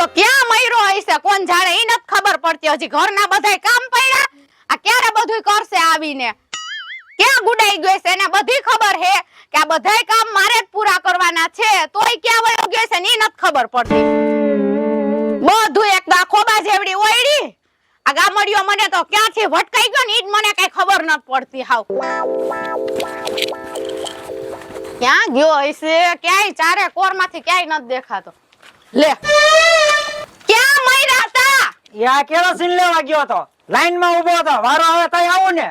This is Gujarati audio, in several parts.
જો ક્યાં મયરો હશે કોણ જાણે ઈ નથી ખબર પડતી હજી ઘરના બધાય કામ પડ્યા આ ક્યારે બધુંય કરશે આવીને ક્યાં ગુડાઈ ગયો છે એને બધી ખબર હે કે આ બધાય કામ મારે જ પૂરા કરવાના છે તોય ક્યાં વયો ગયો છે ને ઈ નથી ખબર પડતી બધું એક ખોબા જેવડી ઓયડી આ ગામડિયો મને તો ક્યાંથી ભટકાઈ ગયો ને ઈ જ મને કઈ ખબર નથી પડતી હાવ ક્યાં ગયો હશે ક્યાંય ચારે કોરમાંથી ક્યાંય નથી દેખાતો લે ક્યાં મયરા હતા યા કેરોસીન લેવા ગયો તો લાઈન માં ઊભો હતો વારો આવે તઈ આવું ને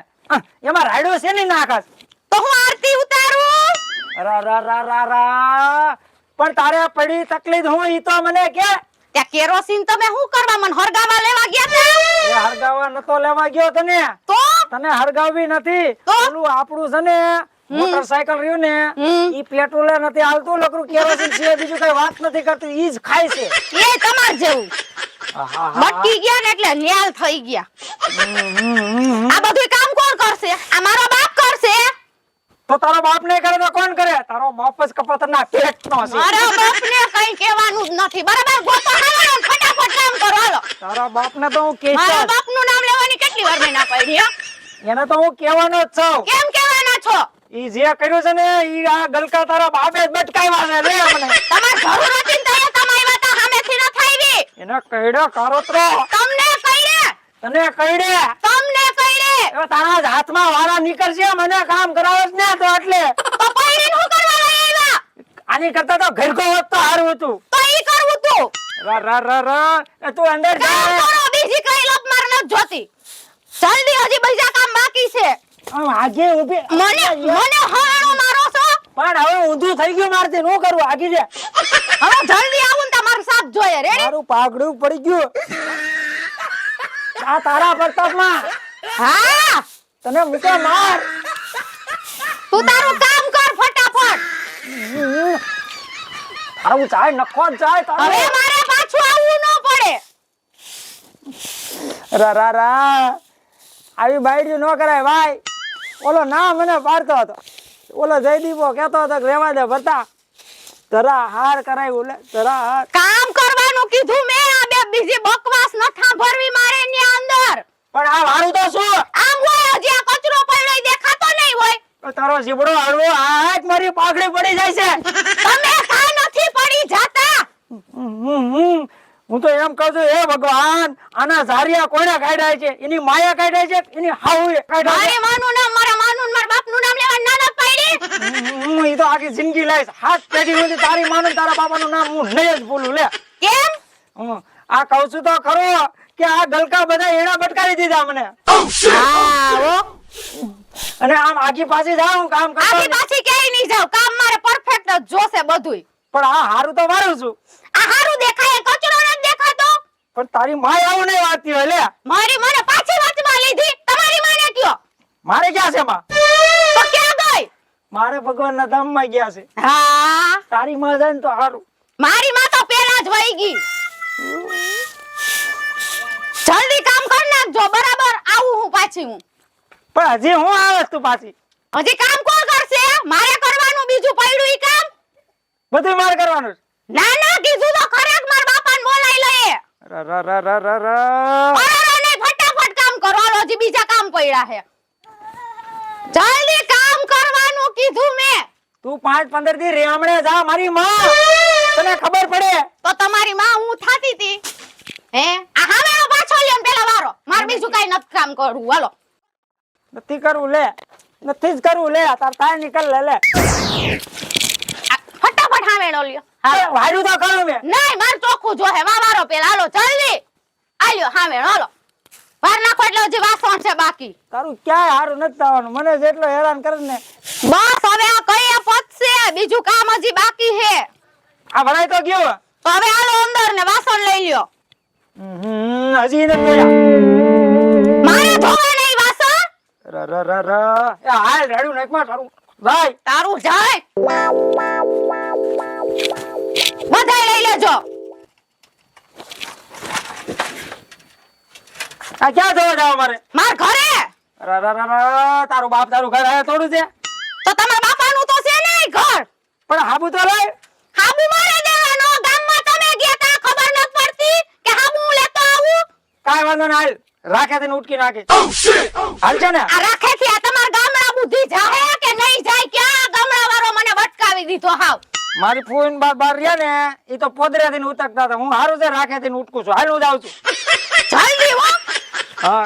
એમાં રાડ્યો છે ને નાખસ તો હું આરતી ઉતારું રા રા રા રા રા પણ તારે પડી તકલીફ હું ઈ તો મને કે ત્યાં કેરોસીન તમે શું કરવા મને હરગાવા લેવા ગયા હતા એ હરગાવા નતો લેવા ગયો તો તને હરગાવી નથી ઓલું આપણું છે ને મોટરસાયકલ રહ્યું ને ઈ પેટ્રોલ નથી હાલતું લકરું કેરોસીન સિવાય બીજું કઈ વાત નથી કરતી ઈ જ ખાય છે એ તમાર જેવું બટકી ગયા ને એટલે ન્યાલ થઈ ગયા આ બધું કામ કોણ કરશે આ મારો બાપ કરશે તો તારો બાપ ને કરે તો કોણ કરે તારો બાપ જ કપાતરના પેટનો છે મારા બાપ ને કઈ કહેવાનું જ નથી બરાબર ગોતો હાલો ફટાફટ કામ કરો હાલો તારા બાપ ને તો હું કે મારા બાપ નું નામ લેવાની કેટલી વાર મેં ના પાડી એને તો હું કહેવાનો જ છું કેમ કહેવાના છો ઈ જે કર્યું છે ને ઈ આ ગલકા તારા બાપે જ બટકાવ્યા છે રે મને તમાર જરૂર હતી ને તો તમારી વાત સામેથી ન થાયવી એને કઈડો કારોતરો તમને કઈડે તને કઈડે તમને કઈડે એ તારા જ હાથમાં વાળા નીકળશે મને કામ કરાવસ ને તો એટલે તો પૈણીને હું કરવા લઈ આવ્યા આની કરતા તો ઘરકો હોત તો હારું હતું તો ઈ કરવું તું રા રા રા રા એ તું અંદર જા કામ કરો બીજી કઈ લપ માર ન જોતી જલ્દી હજી બીજા કામ બાકી છે આમ આગે ઊભી મને હરાણો મારો છો પણ હવે ઊંધું થઈ ગયું મારથી નો કરું આગી જા હવે જલ્દી આવું ને તમારું સાથ જોઈએ રેડી મારું પાઘડું પડી ગયું આ તારા પ્રતાપમાં હા તને મુકા માર તું તારું કામ કર ફટાફટ આવું ચાય નખો ચાય હવે મારે પાછું આવવું ન પડે રા રા રા આવી બાયડી નો કરાય ભાઈ ઓલો ના મને પાડતો હતો ઓલો જયદીપો કહેતો હતો કે રેવા દે ભરતા જરા હાર કરાયું લે જરા હાર કામ કરવાનું કીધું મેં આ બે બીજી બકવાસ ન થાંભરવી મારે ની અંદર પણ આ વારું તો શું આમ હોય હજી આ કચરો પડ્યો ઈ દેખાતો નહીં હોય તારો જીબડો હાડવો આ જ મારી પાઘડી પડી જાય છે તમે કાઈ નથી પડી જાતા હું તો એમ કહું છું હે ભગવાન આના ઝારિયા કોણે કાઢ્યા છે એની માયા કાઢ્યા છે એની હાઉએ કાઢ્યા મારે માનું નામ મારા માનું મારા બાપનું નામ લેવા નાના પાડી છે ઈ તો આખી જિંદગી લાઈશ હાથ પેઢી સુધી તારી માનું તારા બાપાનું નામ હું નહીં જ ભૂલું લે કેમ આ કહું છું તો ખરો કે આ ગલકા બધા એના બટકાવી દીધા મને હા અને આમ આગી પાછી જાઉં કામ કરતો આખી પાછી ક્યાંય નહીં જાવ કામ મારે પરફેક્ટ જ જોશે બધુંય પણ આ હારું તો મારું છું આ હારું દેખાય કચરો નથી દેખાતો પણ તારી માય આવું નહીં વાતી હોય લે મારી મને પાછી વાતમાં લીધી તમારી માને કયો મારે ક્યાં છે માં તો ક્યાં ગઈ મારે ભગવાનના ધામમાં ગયા છે હા તારી માં જાય ને તો હારું મારી માં તો પેલા જ વઈ ગઈ જલ્દી કામ કર નાખજો બરાબર આવું હું પાછી હું પણ હજી હું આવે તું પાછી હજી કામ કોણ કરશે મારે કરવાનું બીજું પડ્યું ઈ કામ બધું મારે કરવાનું છે ના ના કીધું તો ખરેક માર બાપાને બોલાઈ લઈએ રા રા રા રા રા રા અરે નહીં ફટાફટ કામ કરો હાલો હજી બીજા કામ પડ્યા છે જલ્દી કામ કરવાનું કીધું મેં તું 5-15 દી રેમણે જા મારી માં તને ખબર પડે તો તમારી માં હું થાતી હતી હે આ હામે પાછો લ્યો ને પેલા વારો માર બીજું કાઈ નથી કામ કરવું હાલો નથી કરવું લે નથી જ કરવું લે તાર તાર નીકળ લે લે ફટાફટ હામેડો લ્યો હા વાયરું તો કરું મે નહીં માર ચોખ્ખું જોહે વારો પેલા હાલો જલ્દી આલ્યો હામેડો હાલો વાર નાખો એટલે હજી વાસણ છે બાકી તારું ક્યાંય હારું નથી થવાનું મને જેટલો હેરાન કરે ને બસ હવે આ કઈ પતશે બીજું કામ હજી બાકી છે આ ભરાય તો ગયો તો હવે હાલો અંદર ને વાસણ લઈ લ્યો હજી નથી ગયા મારે ધોવા નહીં વાસણ રા રા રા રા એ હાલ રેડું નાખમાં તારું ભાઈ તારું જાય બધાય લઈ લેજો આ ક્યાં જવા જાવ મારે માર ઘરે રા રા રા રા તારું બાપ તારું ઘર આયા થોડું છે તો તમારા બાપાનું તો છે ને ઘર પણ હાબુ તો લઈ હાબુ મારે દેવાનો ગામમાં તમે ગયા તા ખબર ન પડતી કાંઈ વાંધો ના હાલ રાખે તેને ઉટકી નાખે હાલ છે ને આ રાખે થી આ તમાર ગામડા બુદ્ધિ જાહે કે નહીં જાય? ક્યાં ગામડા વાળો મને વટકાવી દીધો હાવ? મારી ફોઈન બાર રહ્યા ને એ તો પોદરે થી ઉતકતા હતા. હું હારું છે રાખે થી ઉટકું છું. હાલ હું જાઉં છું. જલ્દી હો, હા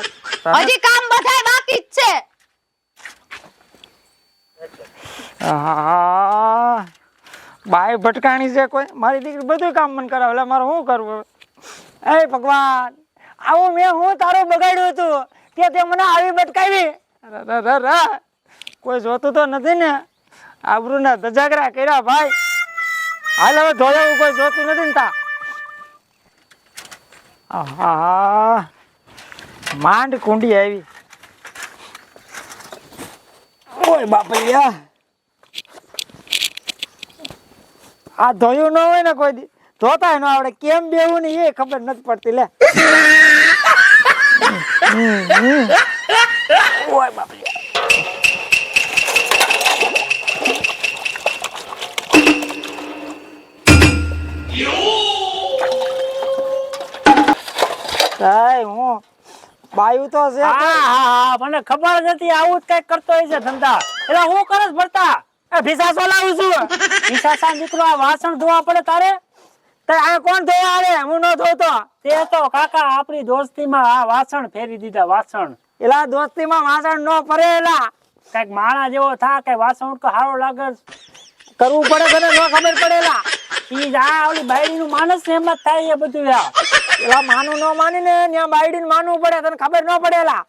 હજી કામ બધાય બાકી જ છે. હા બાય ભટકાણી છે કોઈ. મારી દીકરી બધું કામ મને કરાવે એટલે મારે શું કરવું? એ ભગવાન આવું મેં હું તારું બગાડ્યું હતું કે તે મને આવી ભટકાવી? કોઈ જોતું તો નથી ને? આબરૂના ધજાગરા કર્યા ભાઈ. હાલ હવે ધોળાવું કોઈ જોતું નથી ને તા. આહા માંડ કુંડી આવી. ઓય બાપૈયા આ ધોયું ન હોય ને કોઈ દી ધોતા ન આવડે. કેમ બેવું ને એ ખબર નથી પડતી લે. ઓય બાપૈયા હું બાયું તો છે. હા મને ખબર જ હતી આવું જ કઈક કરતો હશે ધંધા. એટલે હું કરસ ભરતા ભીસા સોલાવું છું. ઈશાસા દીકરો આ વાસણ ધોવા પડે તારે? તે આ કોણ ધોવા આવે? હું ન ધોતો. તે તો કાકા આપણી દોસ્તીમાં આ વાસણ ફેરી દીધા. વાસણ એલા દોસ્તીમાં વાસણ ન ફરે. એલા કઈક માણા જેવો થા કે વાસણ ઉટકો હારો લાગે કરવું પડે તને ન ખબર પડેલા. ઈ જ આ ઓલી બાયડી નું માનસ ને એમ જ થાય એ બધું. એલા માનું ન માની ને ત્યાં બાયડીને માનવું પડે. તને ખબર ન પડેલા.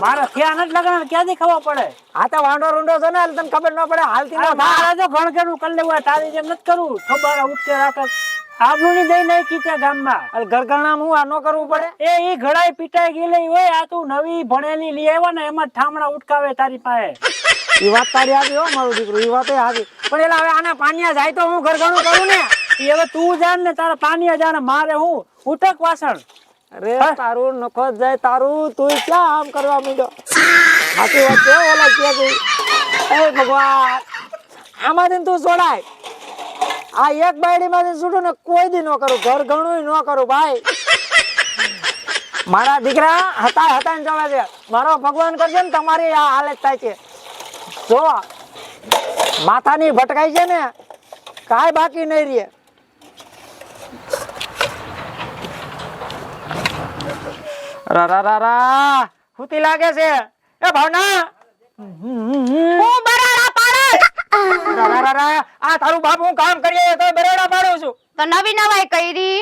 મારા થયા નથી લગન ક્યાંથી ખબર પડે? આ તો વાંઢો રૂંઢો છે ને એટલે તને ખબર ન પડે. હાલતી ન મારા જો ઘણઘણું કરી લેવું તારી જેમ નથી કરવું. ખબર ઉઠકે રાખત આબરૂ ની દઈ નહીં કીધા ગામમાં. ઘરઘરણામ હું આ ન કરવું પડે? એ ઘડાઈ પીટાઈ ગયેલી હોય. આ તું નવી ભણેલી લઈ આવ્યા ને એમાં ઠામડા ઉટકાવે તારી પાસે. એ વાત તારી આવી હો મારું દીકરું. એ વાત આવી પણ એલા હવે આના પાનિયા જાય તો હું ઘરઘણું કરું ને. એ હવે તું જાણ ને તારા પાનિયા જાણે મારે હું ઉટક વાસણ. અરે તારું નખો જાય તારું. તું ક્યાં આમ કરવા માંડ્યો? સાચી વાત છે ઓલા ક્યાં ગઈ? એ ભગવાન આમાંથી તું છોડાય. આ એક બાયડી માંથી છૂટું ને કોઈ દી ન કરું. ઘર ઘણું ન કરું ભાઈ. મારા દીકરા હતા ને જવા દે. મારો ભગવાન કરજે ને તમારી આ હાલત થાય છે. જો માથાની ભટકાઈ છે ને કાંઈ બાકી નહીં રહે. હુતી લાગે છે. એ ભાવના હું બરાડા પાડું. આ તારું બાપ હું કામ કરીએ તો બરાડા પાડું છું. તો નવી નવાઈ કરી.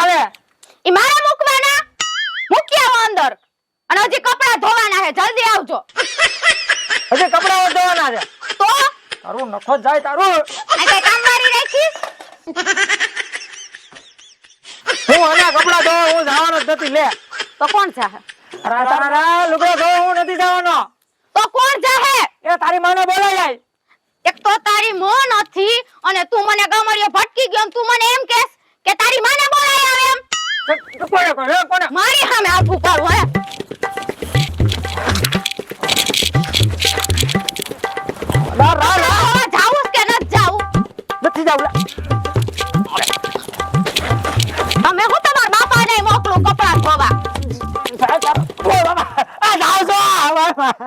આવે ઈ મારે મૂકવાના. મૂકી આવો અંદર. અને હજી કપડા ધોવાના છે. જલ્દી આવજો. હજી કપડાઓ ધોવાના છે? તો તારું નખો જાય તારું. આ કઈ કામવાળી રાખીશ? હું આના કપડા ધોવા હું જવાનો જ નથી. લે તો કોણ જાહે? લુગડો ધોવા હું નથી જવાનો. તો કોણ જાહે? એ તારી માને બોલાઈ જાય. એક તો તારી મોં નથી અને તું મને ગામડિયો ભટકી ગયો ને તું મને એમ કહેશ કે તારી માને બોલાય આવે એમ? કોને મારી સામે આવું કરું હે? જાવું કે નથી જાવું? નથી જાવ. તમે હું તમારા બાપાને મોકલું કપડા ધોવા.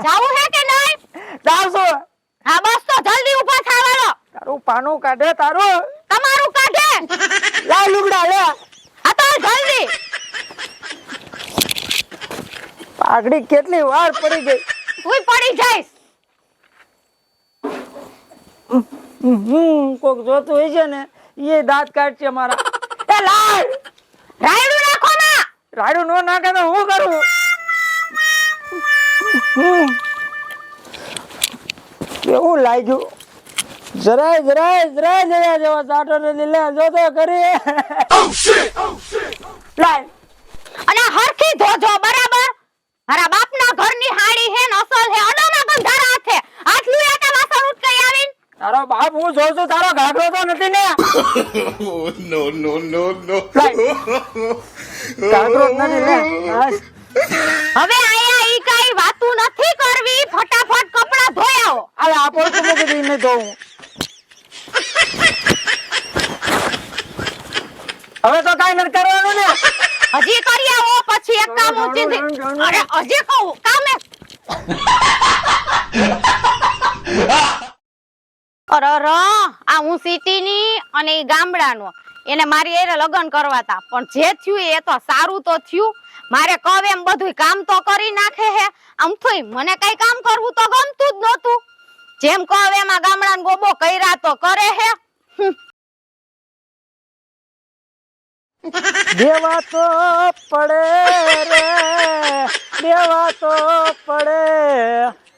જાવું હે કે નહીં? હા બસ તો જલ્દી ઊભા થાવાનો. તારું પાનું કાઢે તારું. તમારું કાઢે. લાવ લુગડા લે. આ તો જલ્દી. પાઘડી કેટલી વાર પડી ગઈ. તું પડી જઈશ. કોક જોતું હોય છે ને એ દાંત કાઢશે મારા. એ લાય રાયડું નાખો ના. રાયડું નો નાખે તો હું કરું? કેવું લાગ્યું? જરાય જેવા ચાટો નથી. લે જોતો કરી. લાય અને હરખી ધોજો બરાબર. મારા બાપના ઘરની હાડી હે ને અસલ હે. અડોના બંધારા હાથે હાથ લુયા તા વાસણ ઉટકાઈ આવીન. તારો બાપ હું જોઉં છું. તારો ઘાઘરો તો નથી ને? No. ઘાઘરો જ નથી લે. હવે આયા ઈ કાઈ વાતું નથી કરવી. ફટાફટ કપડા ધોઈ આવો. અરે આ પોતું મૂકી દઈ ને ધોઉં. હવે તો કાઈ નથી કરવાનું ને. હજી કરી આવો પછી એક કામ ઊંચી અરે હજી કહું કામે અરે આ હું સિટીની અને ઈ ગામડાનો એને મારી એરે લગ્ન કરવા તા પણ જે થયું એ તો સારું તો થયું મારે કહે એમ બધું કામ તો કરી નાખે હે આમ થોઈ મને કઈ કામ કરવું તો ગમતું જ નહોતું જેમ કહે એમાં ગામડાનો ગોબો કર્યા તો કરે હે દેવા તો પડે રે દેવા તો પડે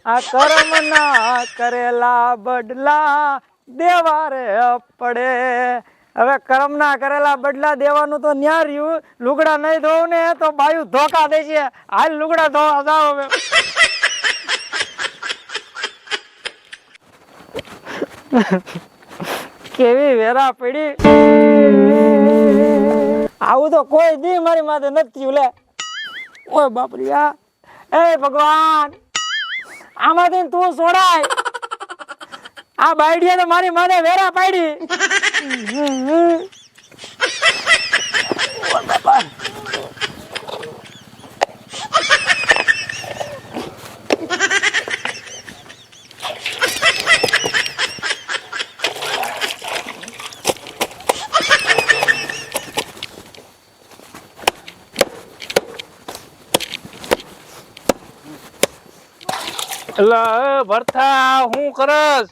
આ કર્મ ના કરેલા બદલા દેવા રે પડે હવે કર્મ ના કરેલા બદલા દેવાનું તો ન્યા રહ્યું લુગડા નહીં ધોવું ને તો બાયું ધોકા દે છે હાલ લુગડા ધોવા જાઓ હવે કેવી વેરા પડી આવું તો કોઈ દી મારી માથે નથી લે ઓય બાપરિયા એ ભગવાન આમાંથી તું છોડાય આ બાયડીએ તો મારી માથે વેરા પાડી ઓય બાપા એલા ભરથા હું કરસ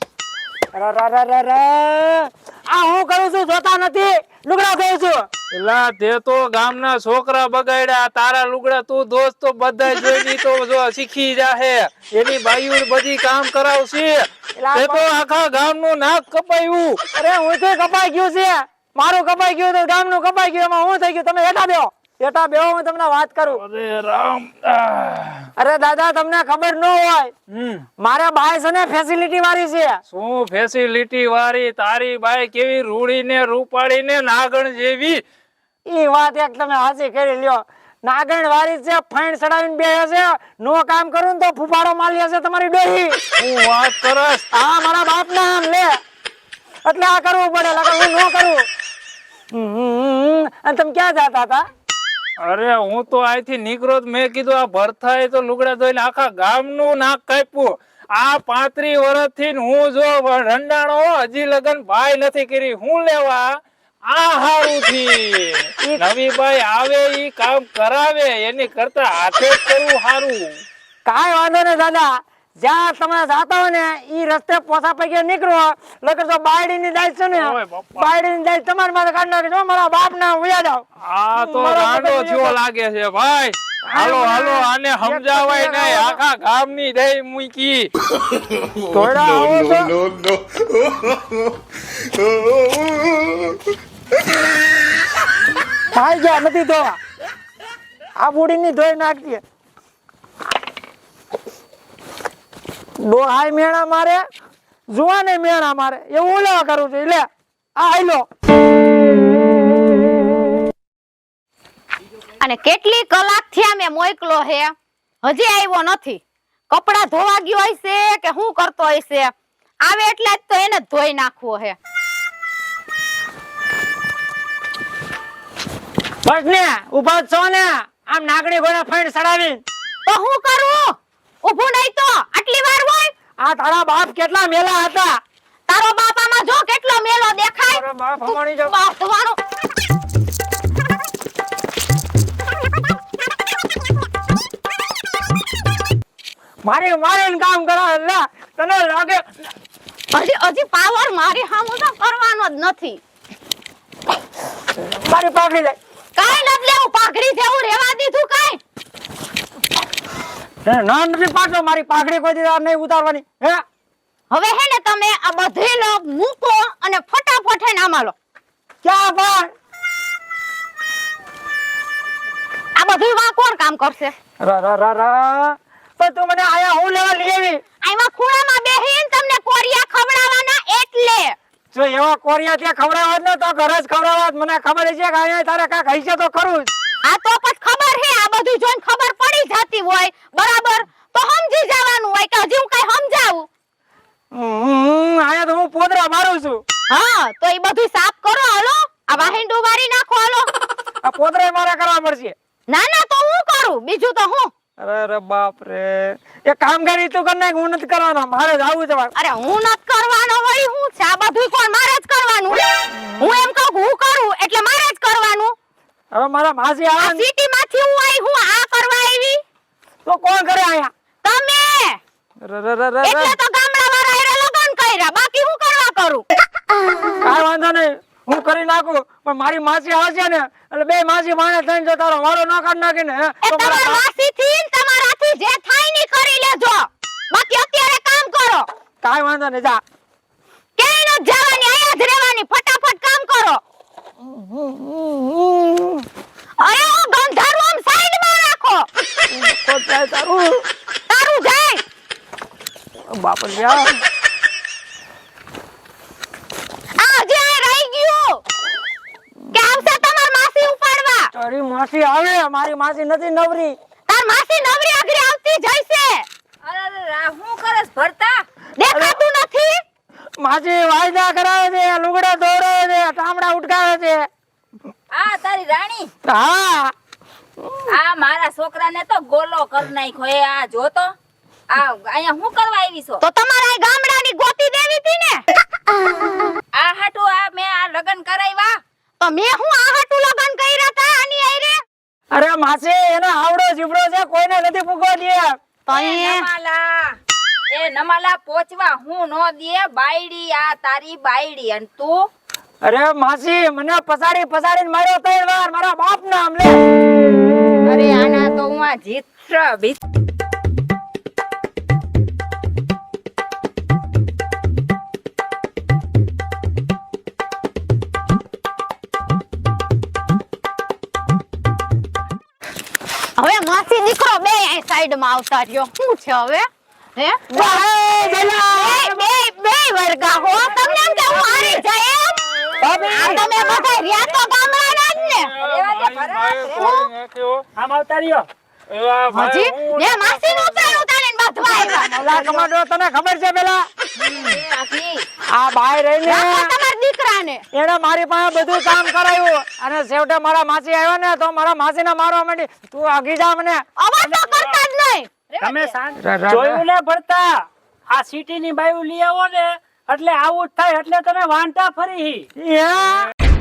આ હું કરું છું જોતા નથી લુગડા ધોઉં છું એલા તે તો ગામના છોકરા બગાડ્યા તારા લુગડા તું દોસ્ત તો બધા જોઈ તો જો શીખી જાહે એની બાયું બધી કામ કરાવશે તે તો આખા ગામનું નાક કપાયું અરે હું તો કપાઈ ગયું છે મારું કપાઈ ગયું તો ગામનું કપાઈ ગયું એમાં હું થઈ ગયું તમે એટા બેહો હું તમને વાત કરું અરે રામ અરે દાદા તમને ખબર ન હોય મારા બાઈ છે ને ફેસિલિટી વાળી છે શું ફેસિલિટી વાળી તારી બાઈ કેવી રૂડી ને રૂપાળી ને નાગણ જેવી ઈ વાત એક તમે હાચી કરી લ્યો નાગણ વાળી છે ફાઈન ચડાવીને બેહે છે નો કામ કરું તો ફુફાડો માલી છે તમારી ડોહી હું વાત કરસ હા મારા બાપ ના નામ લે એટલે આ કરવું પડે લગા હું નો કરું અને તમે ક્યાં જતા હતા અરે હું તો અહીંથી નીકળો મેં કીધું આ ભરથાએ તો લુગડા ધોઈને આખા ગામનું નાક કાપ્યું આ 35 વર્ષથી હું જો રંડાણો હજી લગન ભાઈ નથી કરી હું લેવા આ હારું થી નવી ભાઈ આવે ઈ કામ કરાવે એની કરતા હાથે જ કરવું હારું કાંઈ વાંધો નહીં દાદા જ્યાં તમે જાતા હોય ને ઈ રસ્તે પોસા પૈકી નીકળો લગર તો બાયડી ની દાય છે ને ઓય બાપા. બાયડી ની દાય તમારી માથે કાઢી નાખજો મારા બાપ ના ઉયા જાવ આ તો રાંડો થયો લાગે છે ભાઈ હાલો હાલો આને સમજાવાય નહીં આખા ગામની દઈ મૂકી થોડા આવો છો no, no. ભાઈ ગયા નથી ધોવા આ બુડી ની ધોઈ નાખતી ડોહાઈ મેણા મારે જુવાને મેણા મારે એવું લેવા કરું છું લે આ આઈલો અને કેટલી કલાક થયા મેં મોકલો હે હજી આવ્યો નથી કપડા ધોવા ગયો હશે કે શું કરતો હશે આવે એટલે જ તો એને જ ધોઈ નાખવો હે બસ ને ઉભા છો ને આમ નાગણી ઘોડા ફાઈન ચડાવી તો હું કરું ઊભું નહીં તો આટલી વાર હોય આ તારા બાપ કેટલા મેલા હતા તારો બાપામાં જો કેટલો મેલો દેખાય અરે બાપ હમાણી જાવ બાપવાનો મારી મારીને કામ કરાવે લે તને લાગે હજી પાવર મારી સામું તો કરવાનો જ નથી મારી પાકડી લે કાઈ નથી લેવું પાઘડી જેવું રેવા દીધું કાઈ ના નથી પાકડો મારી પાકડી કોઈ દી નહીં ઉતારવાની હે હવે હે ને તમે આ બધી લોક મૂકો અને ફટાફટ હે ને આમાં લો ક્યાં પણ આ બધું વા કોણ કામ કરશે રા રા રા રા પણ તું મને આયા હું લેવા લઈ આવી આમાં ખૂણામાં બેહીને તમને કોરિયા ખવડાવવાના એટલે જો એવા કોરિયા ત્યાં ખવડાવવા જ ને તો ઘર જ ખવડાવવા જ. મને ખબર છે કે અહીંયા તારે કાંઈક હશે તો ખરું જ. આ તો પછી ખબર હે આ બધું જોઈને ખબર પડી જતી હોય બરાબર તો સમજી જવાનું હોય કે હજી હું કઈ સમજાવું અહીંયા તો હું પોદરા મારું છું હા તો એ બધું સાફ કરો હાલો આ વાહિંડું વારી નાખો હાલો આ પોદરા મારે કરવા પડશે ના ના તો હું કરું બીજું તો હું. અરે બાપ રે, એક કામ કરી તું કર નાખ, હું નથી કરવાનો, મારે જાવું છે. અરે હું નત કરવાનો વળી હું છે આ બધું કોણ મારે જ કરવાનું. હું એમ કહું હું કરું એટલે મારે જ કરવાનું. હવે મારા માસી આ આવે સિટી માંથી હું આવી હું આ કરવા આવી તો કોણ કરે આયા? તમે. એટલે તો ગામડા વાળા એરે લગન કર્યા બાકી હું કરવા કરું. કાઈ વાંધો નહીં, હું કરી નાખું, પણ મારી માસી આવે છે ને એટલે બે માસી માને થઈને જો તારો વારો ન કાઢ નાખી ને એ તો તમારા માસી થી તમારાથી જે થાય ની કરી લેજો બાકી અત્યારે કામ કરો. કાઈ વાંધો નહીં, જા. ક્યાંય ન જવાની અહીંયા જ રહેવાની ફટાફટ કામ કરો. અરે ઓ ગંધારું આમ સાઈડ માં રાખો. ખોટ થાય તારું. તારું જાય. બાપ રે યાર. આ જે રહી ગયું કે આવશે તમાર માસી ઉપાડવા. તારી માસી આવે, મારી માસી નથી નવરી. તાર માસી નવરી આગળ આવતી જઈશે. અરે હું કરસ ભરતા? દેખાતું નથી. માસી વાયદા કરાવે છે, લુગડા દોરાવે છે, ટામડા ઉટકાવે છે. આ તારી રાણી હા, આ મારા છોકરાને તો ગોલો કર નાખ્યો. એ આ જો તો આ અહીંયા હું કરવા આવી છો? તો તમારા ગામડાની ગોતી દેવી હતી ને. આ હાટુ આ મેં આ લગન કરાવ્યા. તો મેં હું આ હાટુ લગન કર્યા તા આની આઈરે. અરે માસી એનો આવડો જીવડો છે, કોઈને નથી પૂગવા દે. તો એ નમાલા પોચવા હું નો દે બાયડી. આ તારી બાયડી અને તું અરે માસી મને પસાડીને માર્યો 3 વાર, મારા બાપ નામ લે. અરે આના તો હું આ જીત્ર ભીત. હવે માસી દીકરો બે અહીં સાઈડ માં આવતા રહ્યો. શું છે હવે? હે? બે વર્ગા હો. તમને એમ કે હું હારી જાય એમ? આ તમે બધા રહ્યા તો ગામડાના જ ને. આમ આવતા રહ્યો. એવા ભાઈ હજી હું ને માસી નું ઉતારીને બાંધવા આવ્યા. ઓલા કમાડો તને ખબર છે પેલા એ આખી આ ભાઈ રહીને રાખો તમારા દીકરાને. એને મારી પાસે બધું કામ કરાવ્યું અને છેવટે મારા માસી આવ્યા ને તો મારા માસીને મારવા માંડી. તું આગી જા મને. અવાજ તો કરતા જ નહીં. તમે જોયું ને ભરતા, આ સિટી ની બાયું લઈ આવો ને એટલે આવું જ થાય, એટલે તમે વાંટા ફરી. યા